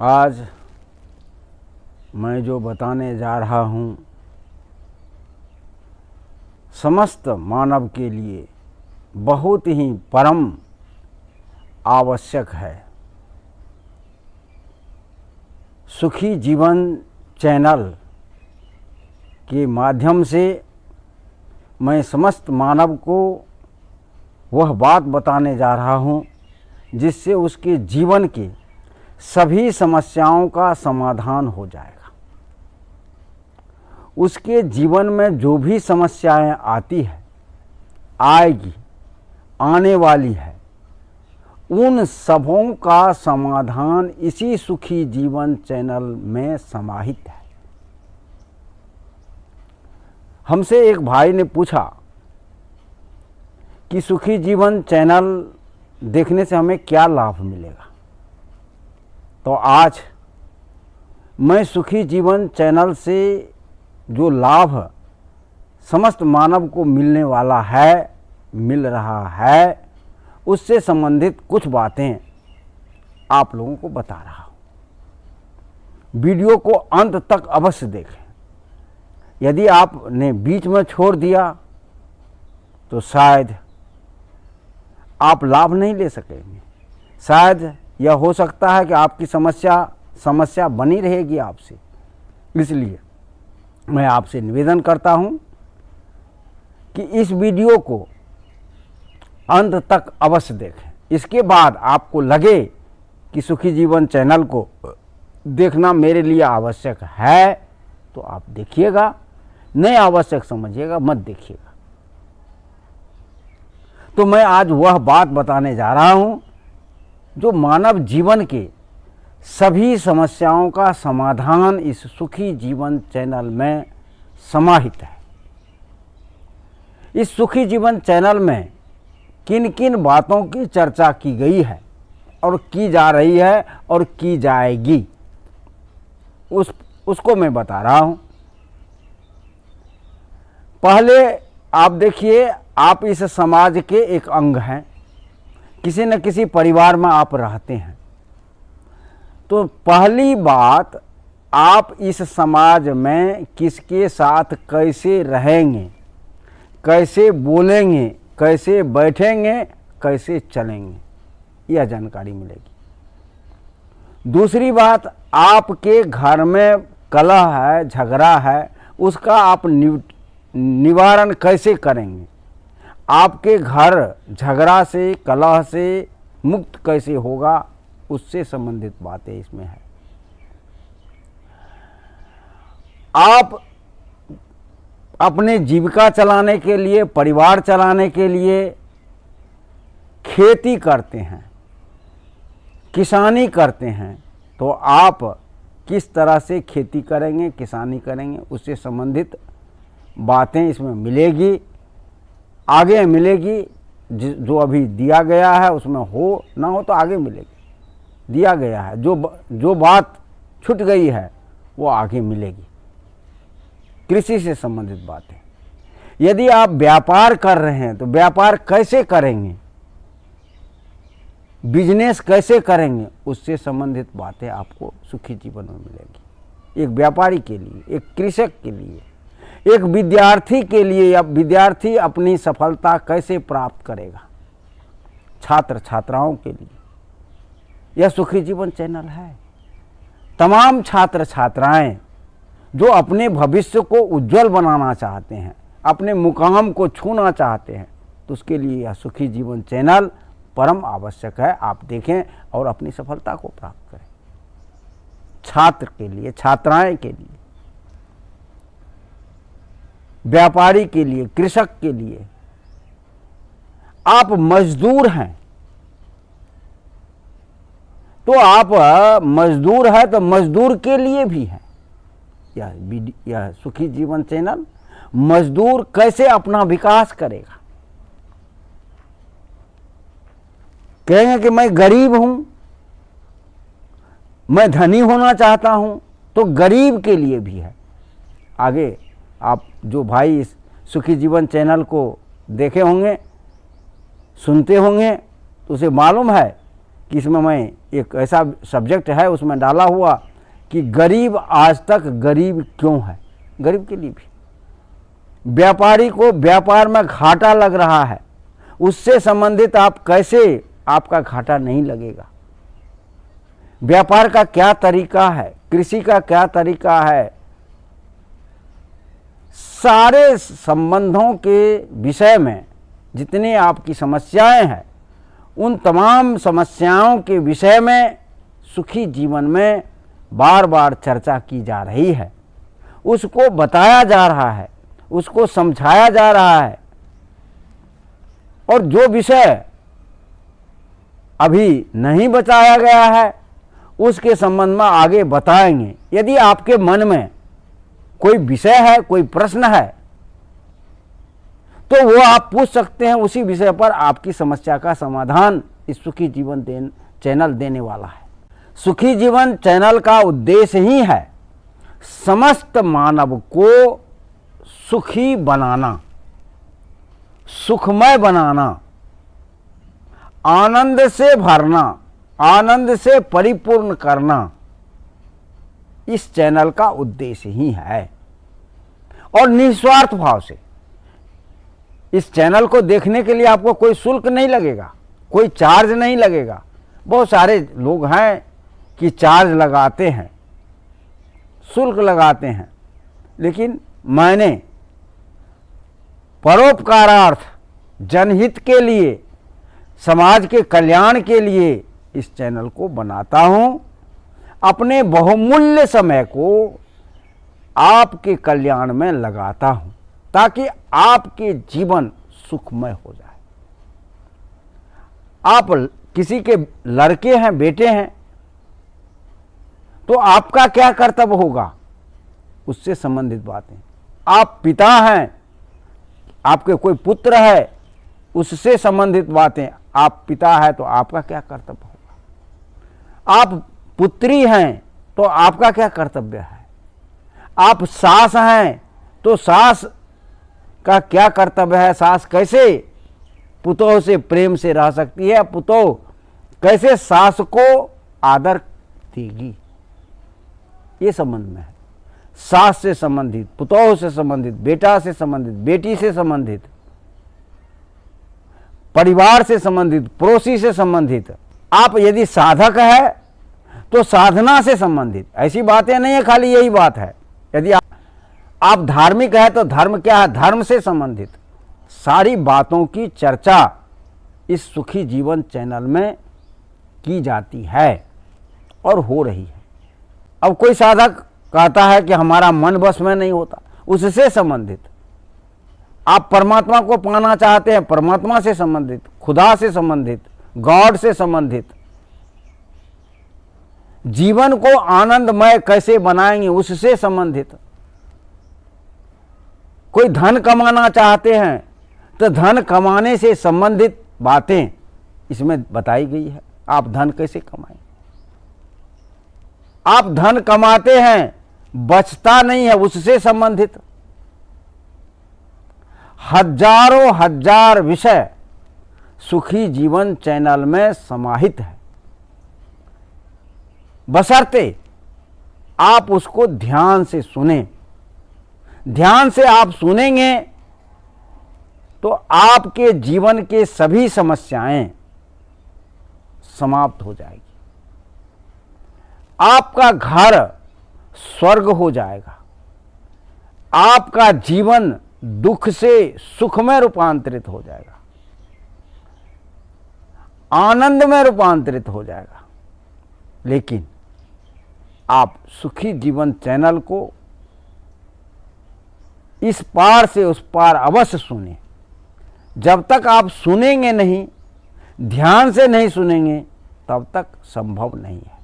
आज मैं जो बताने जा रहा हूँ समस्त मानव के लिए बहुत ही परम आवश्यक है। सुखी जीवन चैनल के माध्यम से मैं समस्त मानव को वह बात बताने जा रहा हूँ जिससे उसके जीवन के सभी समस्याओं का समाधान हो जाएगा। उसके जीवन में जो भी समस्याएं आती है, आएगी, आने वाली है, उन सबों का समाधान इसी सुखी जीवन चैनल में समाहित है। हमसे एक भाई ने पूछा कि सुखी जीवन चैनल देखने से हमें क्या लाभ मिलेगा। तो आज मैं सुखी जीवन चैनल से जो लाभ समस्त मानव को मिलने वाला है, मिल रहा है, उससे संबंधित कुछ बातें आप लोगों को बता रहा हूँ। वीडियो को अंत तक अवश्य देखें। यदि आपने बीच में छोड़ दिया तो शायद आप लाभ नहीं ले सकेंगे। शायद यह हो सकता है कि आपकी समस्या बनी रहेगी आपसे। इसलिए मैं आपसे निवेदन करता हूं कि इस वीडियो को अंत तक अवश्य देखें। इसके बाद आपको लगे कि सुखी जीवन चैनल को देखना मेरे लिए आवश्यक है तो आप देखिएगा, नहीं आवश्यक समझिएगा, मत देखिएगा। तो मैं आज वह बात बताने जा रहा हूं जो मानव जीवन के सभी समस्याओं का समाधान इस सुखी जीवन चैनल में समाहित है। इस सुखी जीवन चैनल में किन किन बातों की चर्चा की गई है और की जा रही है और की जाएगी, उसको मैं बता रहा हूं। पहले आप देखिए, आप इस समाज के एक अंग हैं। किसी न किसी परिवार में आप रहते हैं। तो पहली बात, आप इस समाज में किसके साथ कैसे रहेंगे, कैसे बोलेंगे, कैसे बैठेंगे, कैसे चलेंगे, यह जानकारी मिलेगी। दूसरी बात, आपके घर में कलह है, झगड़ा है, उसका आप निवारण कैसे करेंगे, आपके घर झगड़ा से, कलह से मुक्त कैसे होगा, उससे संबंधित बातें इसमें है। आप अपने जीविका चलाने के लिए, परिवार चलाने के लिए खेती करते हैं, किसानी करते हैं, तो आप किस तरह से खेती करेंगे, किसानी करेंगे, उससे संबंधित बातें इसमें मिलेगी, आगे मिलेगी। जो अभी दिया गया है उसमें हो ना हो तो आगे मिलेगी। दिया गया है, जो बात छूट गई है वो आगे मिलेगी। कृषि से संबंधित बातें। यदि आप व्यापार कर रहे हैं तो व्यापार कैसे करेंगे, बिजनेस कैसे करेंगे, उससे संबंधित बातें आपको सुखी जीवन में मिलेगी। एक व्यापारी के लिए, एक कृषक के लिए, एक विद्यार्थी के लिए, या विद्यार्थी अपनी सफलता कैसे प्राप्त करेगा, छात्र छात्राओं के लिए यह सुखी जीवन चैनल है। तमाम छात्र छात्राएं जो अपने भविष्य को उज्जवल बनाना चाहते हैं, अपने मुकाम को छूना चाहते हैं, तो उसके लिए यह सुखी जीवन चैनल परम आवश्यक है। आप देखें और अपनी सफलता को प्राप्त करें। छात्र के लिए, छात्राएं के लिए, व्यापारी के लिए, कृषक के लिए। आप मजदूर हैं तो आप मजदूर है तो मजदूर के लिए भी है यह सुखी जीवन चैनल। मजदूर कैसे अपना विकास करेगा, कहेंगे कि मैं गरीब हूं, मैं धनी होना चाहता हूं, तो गरीब के लिए भी है। आगे आप जो भाई इस सुखी जीवन चैनल को देखे होंगे, सुनते होंगे, तो उसे मालूम है कि इसमें मैं एक ऐसा सब्जेक्ट है उसमें डाला हुआ कि गरीब आज तक गरीब क्यों है। गरीब के लिए भी, व्यापारी को व्यापार में घाटा लग रहा है, उससे संबंधित आप कैसे आपका घाटा नहीं लगेगा। व्यापार का क्या तरीका है, कृषि का क्या तरीका है, सारे संबंधों के विषय में जितनी आपकी समस्याएं हैं उन तमाम समस्याओं के विषय में सुखी जीवन में बार बार चर्चा की जा रही है, उसको बताया जा रहा है, उसको समझाया जा रहा है। और जो विषय अभी नहीं बताया गया है उसके संबंध में आगे बताएंगे। यदि आपके मन में कोई विषय है, कोई प्रश्न है, तो वो आप पूछ सकते हैं। उसी विषय पर आपकी समस्या का समाधान इस सुखी जीवन चैनल देने वाला है। सुखी जीवन चैनल का उद्देश्य ही है समस्त मानव को सुखी बनाना, सुखमय बनाना, आनंद से भरना, आनंद से परिपूर्ण करना, इस चैनल का उद्देश्य ही है। और निस्वार्थ भाव से इस चैनल को देखने के लिए आपको कोई शुल्क नहीं लगेगा, कोई चार्ज नहीं लगेगा। बहुत सारे लोग हैं कि चार्ज लगाते हैं, शुल्क लगाते हैं, लेकिन मैंने परोपकारार्थ, जनहित के लिए, समाज के कल्याण के लिए इस चैनल को बनाता हूं। अपने बहुमूल्य समय को आपके कल्याण में लगाता हूं ताकि आपके जीवन सुखमय हो जाए। आप किसी के लड़के हैं, बेटे हैं, तो आपका क्या कर्तव्य होगा, उससे संबंधित बातें। आप पिता हैं, आपके कोई पुत्र है, उससे संबंधित बातें। आप पिता है तो आपका क्या कर्तव्य होगा। आप पुत्री हैं तो आपका क्या कर्तव्य है। आप सास हैं तो सास का क्या कर्तव्य है। सास कैसे पुतोह से प्रेम से रह सकती है, पुतोह कैसे सास को आदर देगी, ये संबंध में है। सास से संबंधित, पुतोह से संबंधित, बेटा से संबंधित, बेटी से संबंधित, परिवार से संबंधित, पड़ोसी से संबंधित। आप यदि साधक है तो साधना से संबंधित। ऐसी बातें नहीं है खाली यही बात है। यदि आप धार्मिक है तो धर्म क्या है, धर्म से संबंधित सारी बातों की चर्चा इस सुखी जीवन चैनल में की जाती है और हो रही है। अब कोई साधक कहता है कि हमारा मन बस में नहीं होता, उससे संबंधित। आप परमात्मा को पाना चाहते हैं, परमात्मा से संबंधित, खुदा से संबंधित, गॉड से संबंधित। जीवन को आनंदमय कैसे बनाएंगे, उससे संबंधित। कोई धन कमाना चाहते हैं तो धन कमाने से संबंधित बातें इसमें बताई गई है। आप धन कैसे कमाएं। आप धन कमाते हैं, बचता नहीं है, उससे संबंधित हजारों हजार विषय सुखी जीवन चैनल में समाहित है। बशर्ते आप उसको ध्यान से सुने। ध्यान से आप सुनेंगे तो आपके जीवन के सभी समस्याएं समाप्त हो जाएगी। आपका घर स्वर्ग हो जाएगा। आपका जीवन दुख से सुख में रूपांतरित हो जाएगा, आनंद में रूपांतरित हो जाएगा। लेकिन आप सुखी जीवन चैनल को इस पार से उस पार अवश्य सुने। जब तक आप सुनेंगे नहीं, ध्यान से नहीं सुनेंगे, तब तक संभव नहीं है।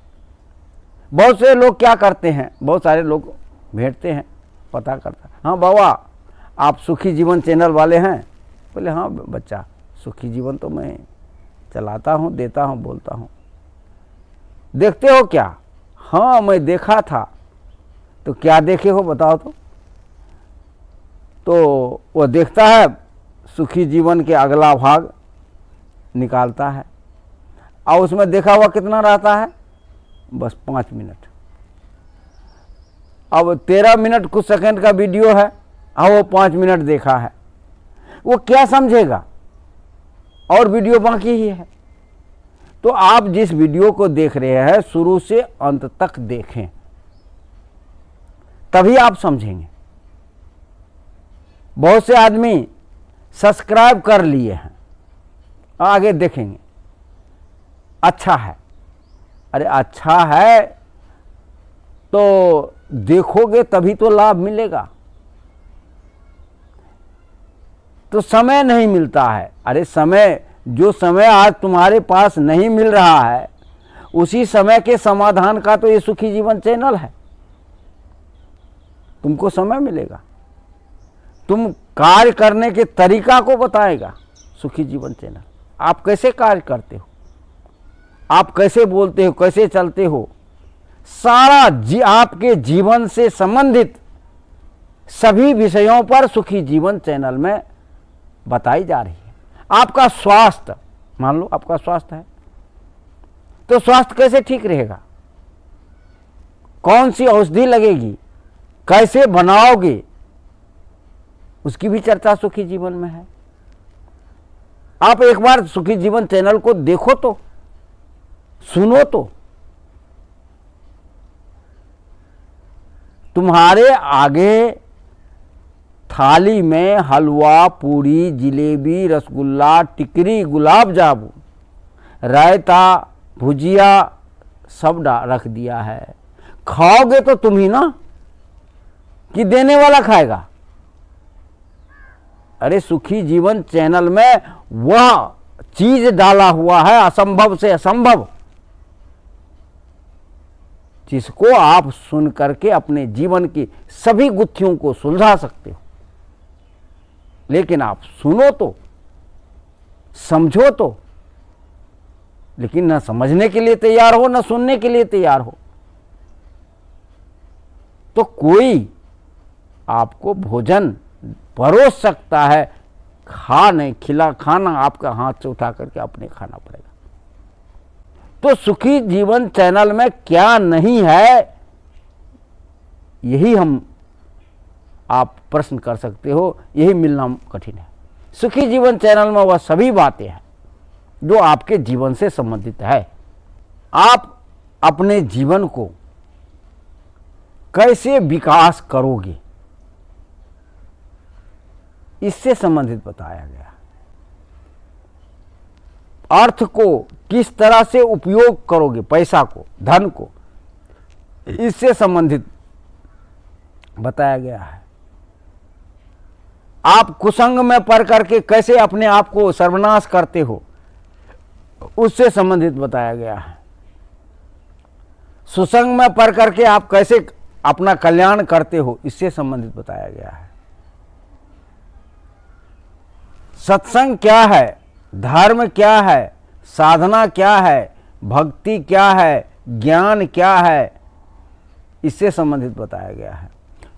बहुत से लोग क्या करते हैं, बहुत सारे लोग भेंटते हैं, पता करता, हाँ बाबा आप सुखी जीवन चैनल वाले हैं। बोले हाँ बच्चा, सुखी जीवन तो मैं चलाता हूँ, देता हूँ, बोलता हूँ। देखते हो क्या? हाँ मैं देखा था। तो क्या देखे हो बताओ तो वो देखता है, सुखी जीवन के अगला भाग निकालता है। और उसमें देखा हुआ कितना रहता है? बस 5 मिनट। अब 13 मिनट कुछ सेकंड का वीडियो है और वो 5 मिनट देखा है, वो क्या समझेगा? और वीडियो बाकी ही है। तो आप जिस वीडियो को देख रहे हैं शुरू से अंत तक देखें, तभी आप समझेंगे। बहुत से आदमी सब्सक्राइब कर लिए हैं, आगे देखेंगे अच्छा है। अरे अच्छा है तो देखोगे तभी तो लाभ मिलेगा। तो समय नहीं मिलता है। अरे समय, जो समय आज तुम्हारे पास नहीं मिल रहा है, उसी समय के समाधान का तो ये सुखी जीवन चैनल है। तुमको समय मिलेगा, तुम कार्य करने के तरीका को बताएगा सुखी जीवन चैनल। आप कैसे कार्य करते हो, आप कैसे बोलते हो, कैसे चलते हो, सारा आपके जीवन से संबंधित सभी विषयों पर सुखी जीवन चैनल में बताई जा रही है। आपका स्वास्थ्य, मान लो आपका स्वास्थ्य है, तो स्वास्थ्य कैसे ठीक रहेगा, कौन सी औषधि लगेगी, कैसे बनाओगे, उसकी भी चर्चा सुखी जीवन में है। आप एक बार सुखी जीवन चैनल को देखो तो, सुनो तो, तुम्हारे आगे थाली में हलवा, पूरी, जिलेबी, रसगुल्ला, टिकरी, गुलाब जामुन, रायता, भुजिया सब रख दिया है। खाओगे तो तुम ही ना, कि देने वाला खाएगा? अरे सुखी जीवन चैनल में वह चीज डाला हुआ है असंभव से असंभव, जिसको आप सुन करके अपने जीवन की सभी गुत्थियों को सुलझा सकते हो। लेकिन आप सुनो तो, समझो तो, लेकिन न समझने के लिए तैयार हो, न सुनने के लिए तैयार हो, तो कोई आपको भोजन परोस सकता है, खाना आपका हाथ से उठा करके अपने खाना पड़ेगा। तो सुखी जीवन चैनल में क्या नहीं है, यही आप प्रश्न कर सकते हो, यही मिलना कठिन है। सुखी जीवन चैनल में वह सभी बातें हैं जो आपके जीवन से संबंधित है। आप अपने जीवन को कैसे विकास करोगे, इससे संबंधित बताया गया। अर्थ को किस तरह से उपयोग करोगे, पैसा को, धन को, इससे संबंधित बताया गया है। आप कुसंग में पड़ करके कैसे अपने आप को सर्वनाश करते हो, उससे संबंधित बताया गया है। सुसंग में पड़ करके आप कैसे अपना कल्याण करते हो, इससे संबंधित बताया गया है। सत्संग क्या है, धर्म क्या है, साधना क्या है, भक्ति क्या है, ज्ञान क्या है, इससे संबंधित बताया गया है।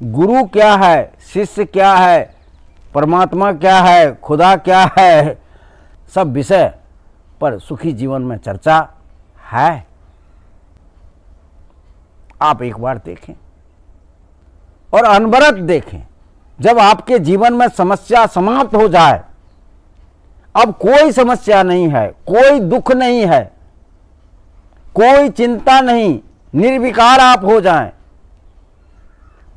गुरु क्या है, शिष्य क्या है, परमात्मा क्या है, खुदा क्या है, सब विषय पर सुखी जीवन में चर्चा है। आप एक बार देखें और अनवरत देखें। जब आपके जीवन में समस्या समाप्त हो जाए, अब कोई समस्या नहीं है, कोई दुख नहीं है, कोई चिंता नहीं, निर्विकार आप हो जाएं,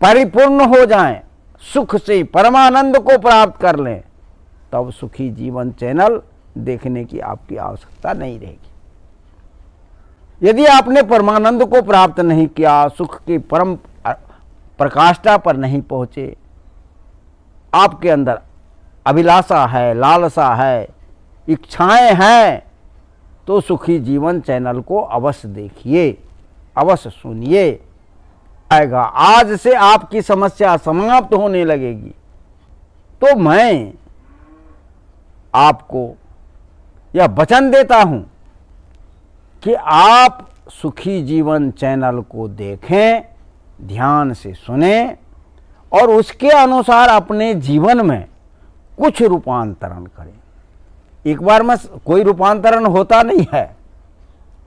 परिपूर्ण हो जाएं, सुख से परमानंद को प्राप्त कर लें, तब सुखी जीवन चैनल देखने की आपकी आवश्यकता नहीं रहेगी। यदि आपने परमानंद को प्राप्त नहीं किया, सुख की परम प्रकाष्ठा पर नहीं पहुंचे, आपके अंदर अभिलाषा है, लालसा है, इच्छाएं हैं, तो सुखी जीवन चैनल को अवश्य देखिए, अवश्य सुनिए। आएगा आज से आपकी समस्या समाप्त होने लगेगी। तो मैं आपको यह वचन देता हूं कि आप सुखी जीवन चैनल को देखें, ध्यान से सुने और उसके अनुसार अपने जीवन में कुछ रूपांतरण करें। एक बार में कोई रूपांतरण होता नहीं है,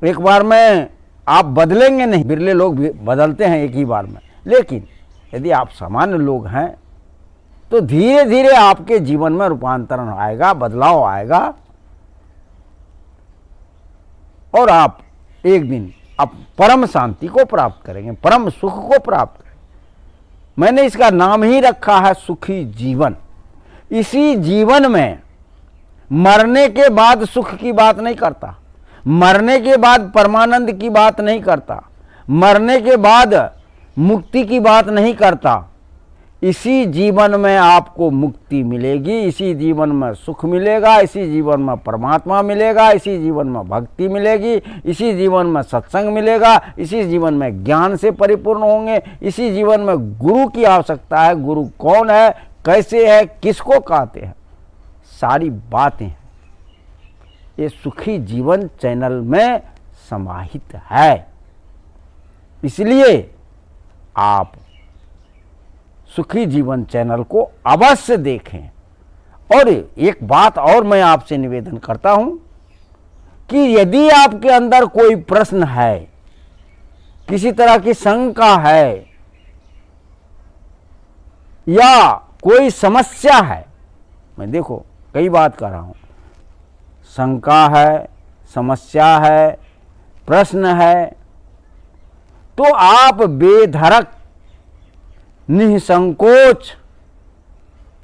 एक बार में आप बदलेंगे नहीं, बिरले लोग भी बदलते हैं एक ही बार में। लेकिन यदि आप सामान्य लोग हैं तो धीरे धीरे आपके जीवन में रूपांतरण आएगा, बदलाव आएगा, और आप एक दिन आप परम शांति को प्राप्त करेंगे, परम सुख को प्राप्त करेंगे। मैंने इसका नाम ही रखा है सुखी जीवन। इसी जीवन में मरने के बाद सुख की बात नहीं करता, मरने के बाद परमानंद की बात नहीं करता, मरने के बाद मुक्ति की बात नहीं करता। इसी जीवन में आपको मुक्ति मिलेगी, इसी जीवन में सुख मिलेगा, इसी जीवन में परमात्मा मिलेगा, इसी जीवन में भक्ति मिलेगी, इसी जीवन में सत्संग मिलेगा, इसी जीवन में ज्ञान से परिपूर्ण होंगे, इसी जीवन में गुरु की आवश्यकता है। गुरु कौन है, कैसे है, किसको कहते हैं, सारी बातें ये सुखी जीवन चैनल में समाहित है। इसलिए आप सुखी जीवन चैनल को अवश्य देखें। और एक बात और मैं आपसे निवेदन करता हूं कि यदि आपके अंदर कोई प्रश्न है, किसी तरह की शंका है या कोई समस्या है, मैं देखो कई बात कर रहा हूं, शंका है, समस्या है, प्रश्न है, तो आप बेधड़क निसंकोच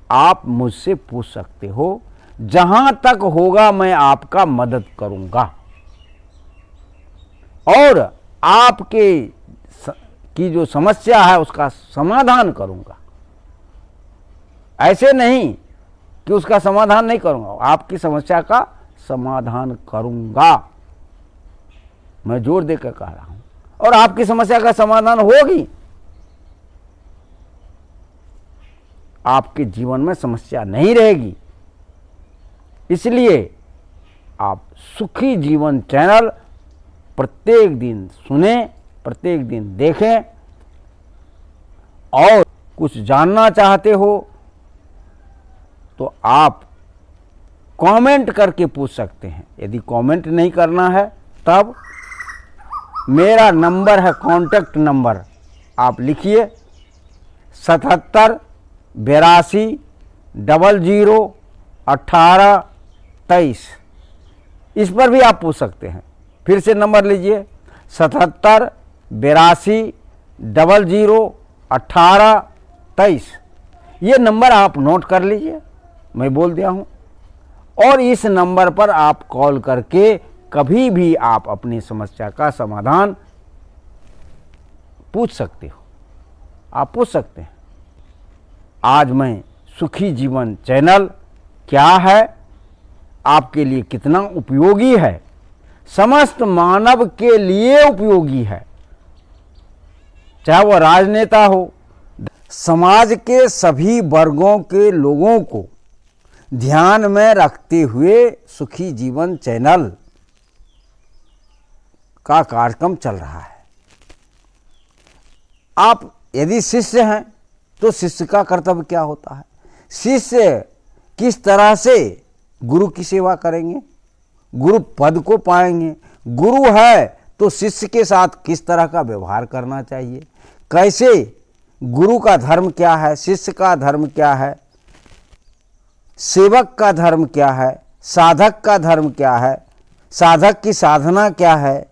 आप मुझसे पूछ सकते हो। जहां तक होगा मैं आपका मदद करूंगा और आपके की जो समस्या है उसका समाधान करूंगा। ऐसे नहीं कि उसका समाधान नहीं करूंगा, आपकी समस्या का समाधान करूंगा। मैं जोर देकर कह रहा हूं, और आपकी समस्या का समाधान होगी। आपके जीवन में समस्या नहीं रहेगी। इसलिए आप सुखी जीवन चैनल प्रत्येक दिन सुने, प्रत्येक दिन देखें। और कुछ जानना चाहते हो तो आप कमेंट करके पूछ सकते हैं। यदि कमेंट नहीं करना है तब मेरा नंबर है, कांटेक्ट नंबर आप लिखिए 77 82 00 18 23। इस पर भी आप पूछ सकते हैं। फिर से नंबर लीजिए 77 82 00 18 23। ये नंबर आप नोट कर लीजिए, मैं बोल दिया हूँ। और इस नंबर पर आप कॉल करके कभी भी आप अपनी समस्या का समाधान पूछ सकते हो, आप पूछ सकते हैं। आज मैं सुखी जीवन चैनल क्या है, आपके लिए कितना उपयोगी है, समस्त मानव के लिए उपयोगी है, चाहे वह राजनेता हो, समाज के सभी वर्गों के लोगों को ध्यान में रखते हुए सुखी जीवन चैनल का कार्यक्रम चल रहा है। आप यदि शिष्य हैं तो शिष्य का कर्तव्य क्या होता है, शिष्य किस तरह से गुरु की सेवा करेंगे, गुरु पद को पाएंगे, गुरु है तो शिष्य के साथ किस तरह का व्यवहार करना चाहिए, कैसे गुरु का धर्म क्या है, शिष्य का धर्म क्या है, सेवक का धर्म क्या है, साधक का धर्म क्या है, साधक की साधना क्या है,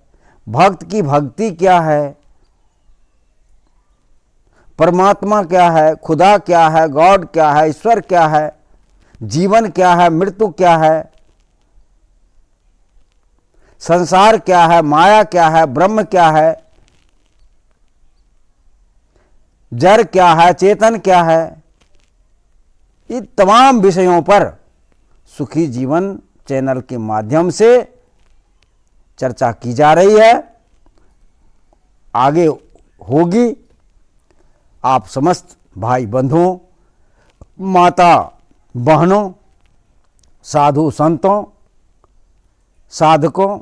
भक्त की भक्ति क्या है, परमात्मा क्या है, खुदा क्या है, गॉड क्या है, ईश्वर क्या है, जीवन क्या है, मृत्यु क्या है, संसार क्या है, माया क्या है, ब्रह्म क्या है, जड़ क्या है, चेतन क्या है, इन तमाम विषयों पर सुखी जीवन चैनल के माध्यम से चर्चा की जा रही है, आगे होगी। आप समस्त भाई बंधुओं, माता बहनों, साधु संतों, साधकों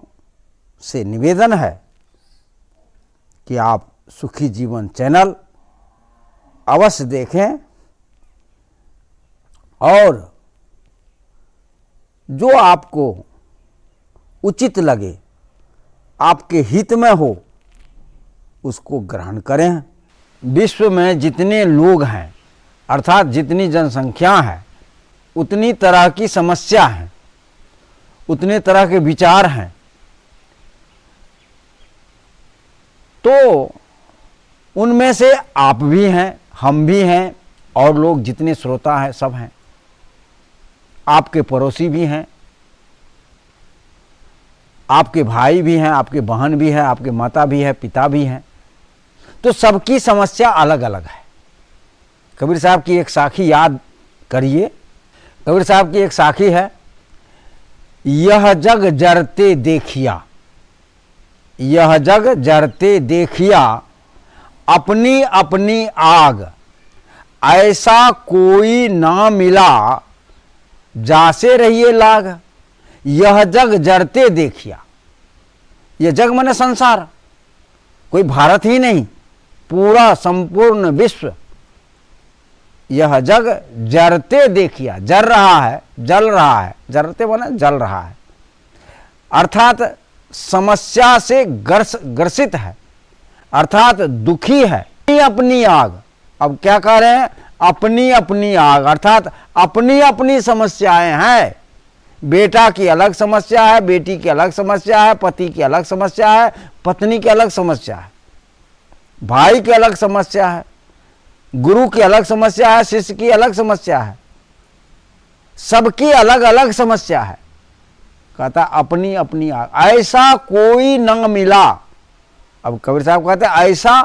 से निवेदन है कि आप सुखी जीवन चैनल अवश्य देखें और जो आपको उचित लगे आपके हित में हो उसको ग्रहण करें। विश्व में जितने लोग हैं अर्थात जितनी जनसंख्या है उतनी तरह की समस्या है, उतने तरह के विचार हैं, तो उनमें से आप भी हैं, हम भी हैं, और लोग जितने श्रोता हैं सब हैं, आपके पड़ोसी भी हैं, आपके भाई भी हैं, आपके बहन भी है, आपके माता भी है, पिता भी हैं। तो सबकी समस्या अलग अलग है। कबीर साहब की एक साखी याद करिए। कबीर साहब की एक साखी है, यह जग जरते देखिया, यह जग जरते देखिया, अपनी अपनी आग, ऐसा कोई ना मिला जासे रहिए लाग। यह जग जरते देखिया, यह जग माने संसार, कोई भारत ही नहीं, पूरा संपूर्ण विश्व। यह जग जरते देखिया, जर रहा है, जल रहा है, जरते माने जल रहा है, अर्थात समस्या से ग्रसित है, अर्थात दुखी है। अपनी आग, अब क्या कह रहे हैं, अपनी अपनी आग, अर्थात अपनी अपनी समस्याएं हैं। बेटा की अलग समस्या है, बेटी की अलग समस्या है, पति की अलग समस्या है, पत्नी की अलग समस्या है, भाई की अलग समस्या है, गुरु की अलग समस्या है, शिष्य की अलग समस्या है, सबकी अलग अलग समस्या है। कहता अपनी अपनी आग, ऐसा कोई न मिला। अब कबीर साहब कहते ऐसा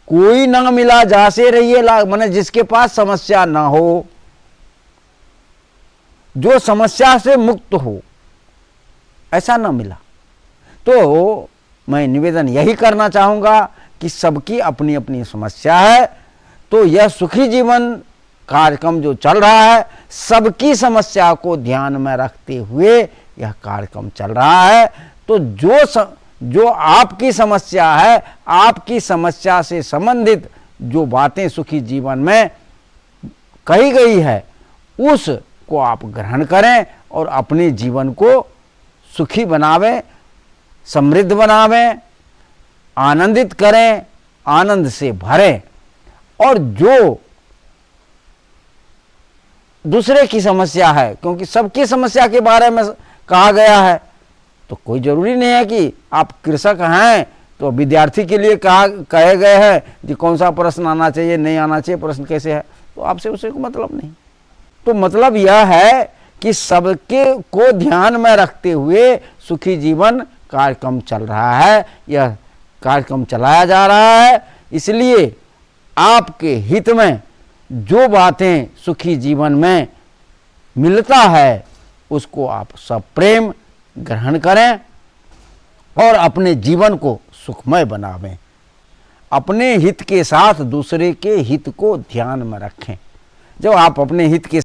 कोई न मिला जैसे रहिए लाग, माने जिसके पास समस्या ना हो, जो समस्या से मुक्त हो, ऐसा ना मिला। तो मैं निवेदन यही करना चाहूंगा कि सबकी अपनी अपनी समस्या है। तो यह सुखी जीवन कार्यक्रम जो चल रहा है, सबकी समस्या को ध्यान में रखते हुए यह कार्यक्रम चल रहा है। तो जो आपकी समस्या है, आपकी समस्या से संबंधित जो बातें सुखी जीवन में कही गई है, उसको आप ग्रहण करें और अपने जीवन को सुखी बनावें, समृद्ध बनावें, आनंदित करें, आनंद से भरें। और जो दूसरे की समस्या है, क्योंकि सबकी समस्या के बारे में कहा गया है, तो कोई जरूरी नहीं है कि आप कृषक हैं तो विद्यार्थी के लिए कहे गए हैं कि कौन सा प्रश्न आना चाहिए, नहीं आना चाहिए, प्रश्न कैसे है, तो आपसे उसे को मतलब नहीं। तो मतलब यह है कि सबके को ध्यान में रखते हुए सुखी जीवन कार्यक्रम चल रहा है, यह कार्यक्रम चलाया जा रहा है। इसलिए आपके हित में जो बातें सुखी जीवन में मिलता है उसको आप सब प्रेम ग्रहण करें और अपने जीवन को सुखमय बनावें। अपने हित के साथ दूसरे के हित को ध्यान में रखें। जब आप अपने हित के